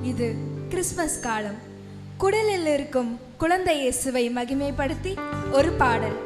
இது கிறிஸ்மஸ் காலம். குடலில் இருக்கும் குழந்தை இயேசுவை மகிமைப்படுத்தி ஒரு பாடல்.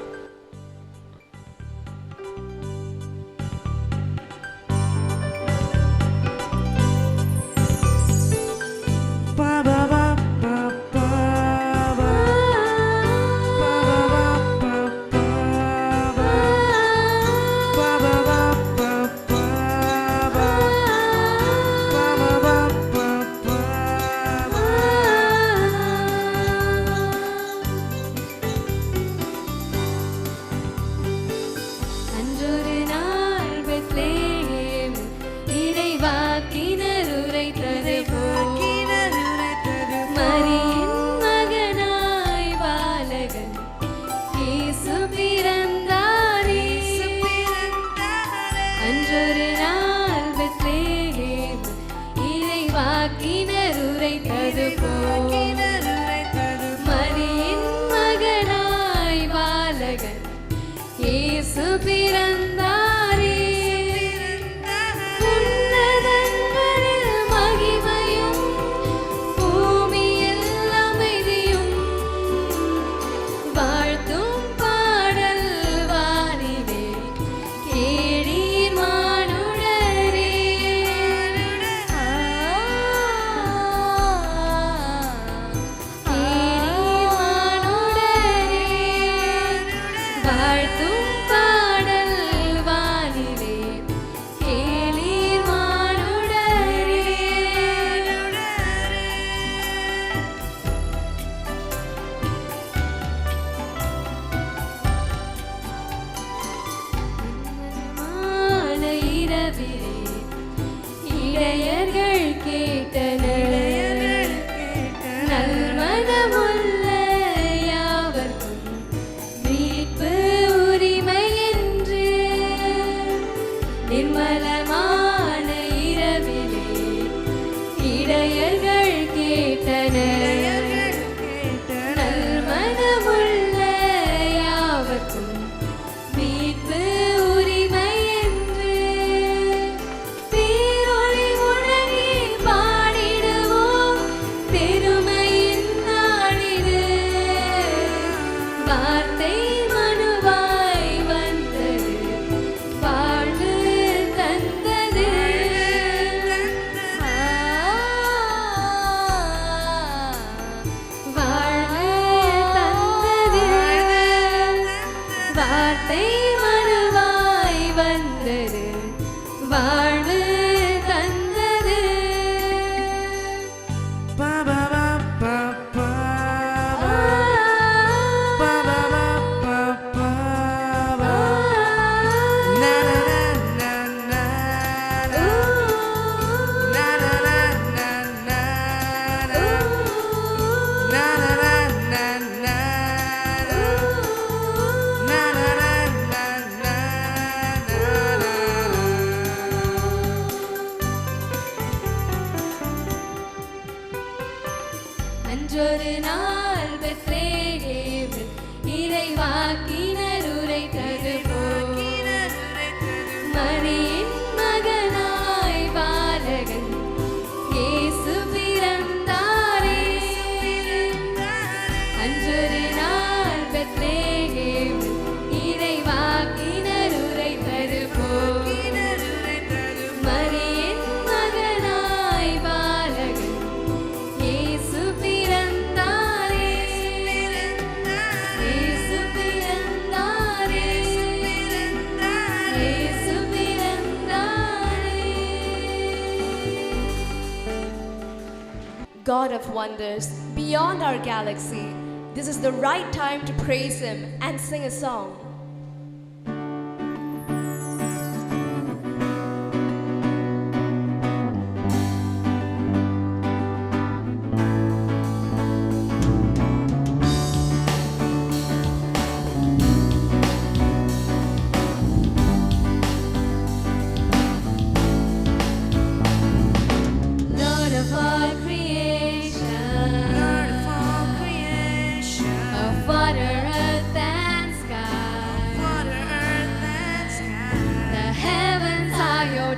God of wonders, beyond our galaxy, this is the right time to praise Him and sing a song.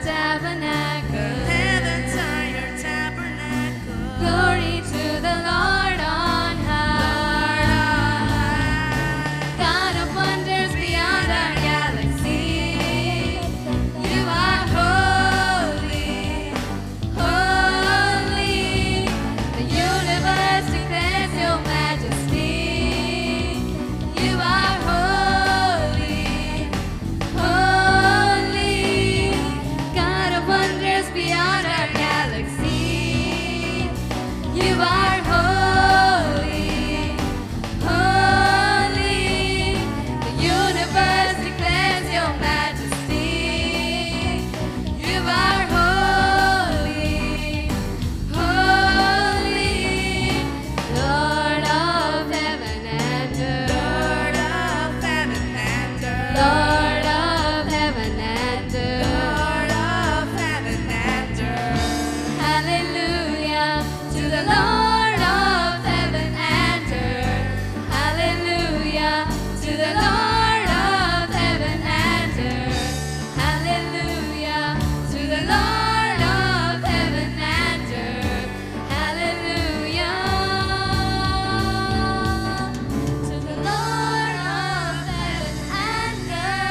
Tabernacle. Heavens are your tabernacle. the Lord of heaven and earth. Hallelujah to the Lord of heaven and earth. Hallelujah to the Lord of heaven and earth. Hallelujah to the Lord of heaven and earth.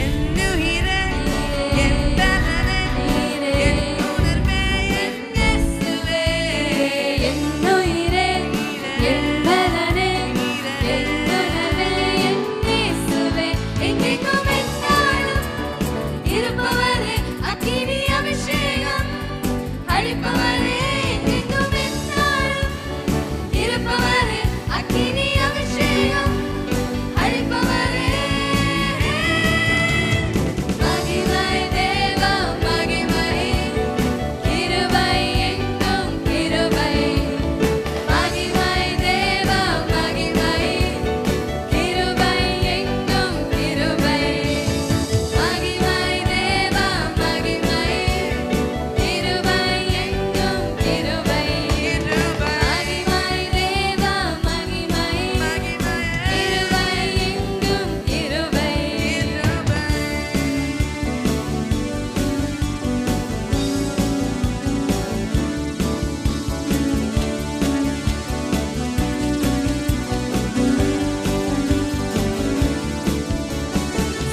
என்னுயிரே என் பலனே என் உணர்வே என் இயேசுவே என்னுயிரே என் பலனே என் உணர்வே என் இயேசுவே எங்கெங்கும் எந்நாளும் இருப்பவரே அக்கினி அபிஷேகம் அளிப்பவரே எங்கெங்கும் எந்நாளும் இருப்பவரே அக்கினி அபிஷேகம் அளிப்பவரே மகிமை தேவா மகிமை கிருபை எங்கும் கிருபை மகிமை தேவா மகிமை கிருபை எங்கும் கிருபை மகிமை தேவா மகிமை கிருபை எங்கும் கிருபை மகிமை தேவா மகிமை கிருபை எங்கும் கிருபை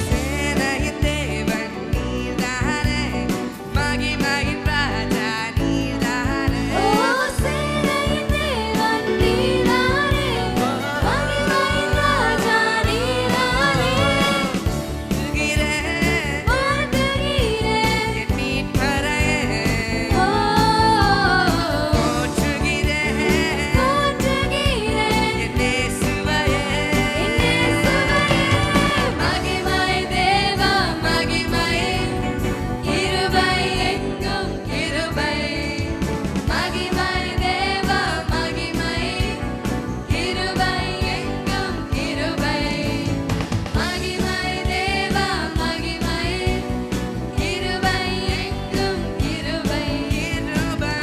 சேனையின் தேவன் நீர்தானே மகிமையின் ராஜா நீர்தானே ஓ சேனையின் தேவன் நீதானே மகிமையின் ராஜா நீதானே துகிறேன் வாழ்த்துகிறேன் என் மீட்பரையே ஓ போற்றுகிறேன் போற்றுகிறேன் என் இயேசுவையே மகிமை தேவா மகிமை கிருபை எங்கும் கிருபை மகிமை தேவா மகிமை கிருபை எங்கும் கிருபை மகிமை தேவா மகிமை கிருபை எங்கும் கிருபை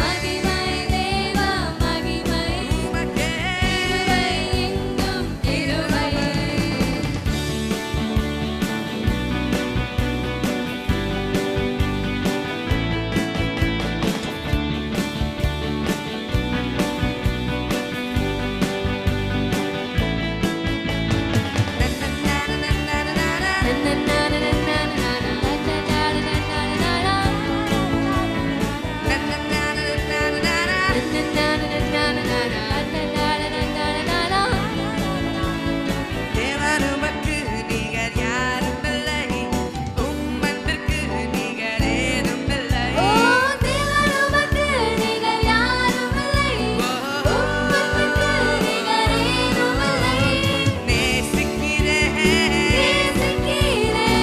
மகிமை தேவா மகிமை உமக்கே கிருபை எங்கும் கிருபை தேவனுமக்கு நிகர் யாருமில்லை உம்மன்பிற்கு நிகர் ஏதுமில்லை ஓ தேவனுமக்கு நிகர் யாருமில்லை உம்மன்பிற்கு நிகர் ஏதுமில்லை நேசிக்கிறேன் நேசிக்கிறேன்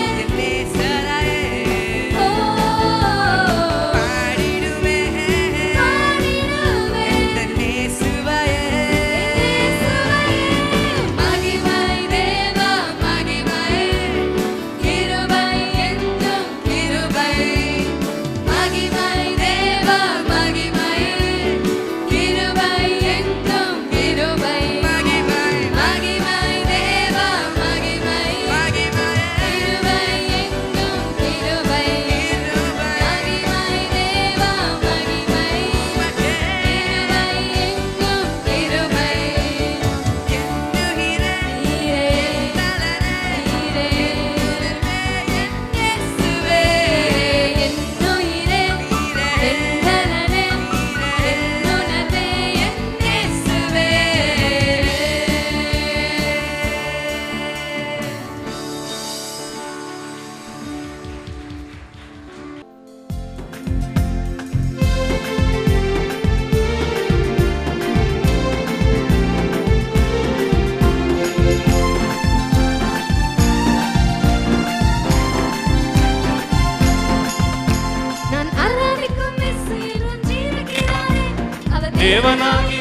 தேவனாகி